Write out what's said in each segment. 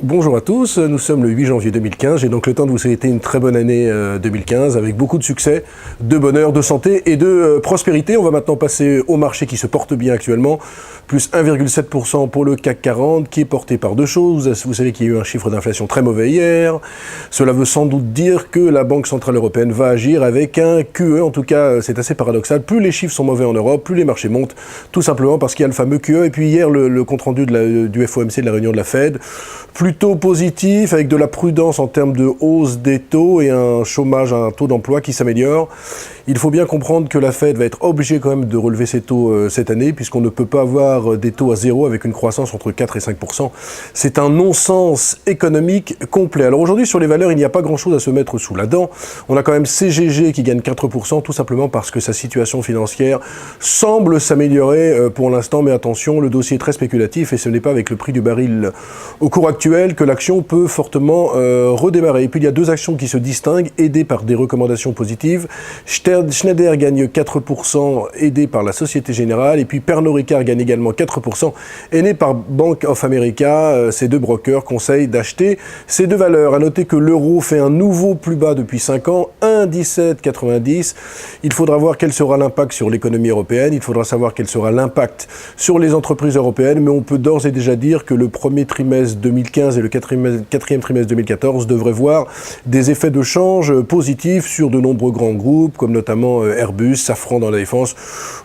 Bonjour à tous, nous sommes le 8 janvier 2015, j'ai donc le temps de vous souhaiter une très bonne année 2015 avec beaucoup de succès, de bonheur, de santé et de prospérité. On va maintenant passer au marché qui se porte bien actuellement, plus 1,7% pour le CAC 40 qui est porté par deux choses. Vous savez qu'il y a eu un chiffre d'inflation très mauvais hier, cela veut sans doute dire que la Banque Centrale Européenne va agir avec un QE, en tout cas c'est assez paradoxal, plus les chiffres sont mauvais en Europe, plus les marchés montent, tout simplement parce qu'il y a le fameux QE. Et puis hier le compte-rendu du FOMC de la réunion de la Fed, plutôt positif, avec de la prudence en termes de hausse des taux et un chômage, un taux d'emploi qui s'améliore. Il faut bien comprendre que la Fed va être obligée quand même de relever ses taux cette année, puisqu'on ne peut pas avoir des taux à zéro avec une croissance entre 4 et 5%. C'est un non-sens économique complet. Alors aujourd'hui, sur les valeurs, il n'y a pas grand-chose à se mettre sous la dent. On a quand même CGG qui gagne 4%, tout simplement parce que sa situation financière semble s'améliorer pour l'instant. Mais attention, le dossier est très spéculatif et ce n'est pas avec le prix du baril au cours actuel que l'action peut fortement redémarrer. Et puis il y a deux actions qui se distinguent, aidées par des recommandations positives. Schneider gagne 4%, aidé par la Société Générale, et puis Pernod Ricard gagne également 4%, aidé par Bank of America. Ces deux brokers conseillent d'acheter ces deux valeurs. À noter que l'euro fait un nouveau plus bas depuis 5 ans, 1,1790. Il faudra voir quel sera l'impact sur l'économie européenne, il faudra savoir quel sera l'impact sur les entreprises européennes, mais on peut d'ores et déjà dire que le premier trimestre 2015 et le quatrième trimestre 2014 devraient voir des effets de change positifs sur de nombreux grands groupes, comme notamment Airbus, Safran dans la défense,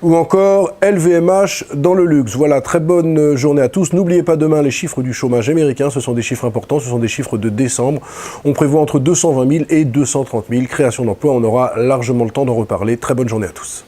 ou encore LVMH dans le luxe. Voilà, très bonne journée à tous. N'oubliez pas demain les chiffres du chômage américain, ce sont des chiffres importants, ce sont des chiffres de décembre. On prévoit entre 220 000 et 230 000 créations d'emplois, on aura largement le temps d'en reparler. Très bonne journée à tous.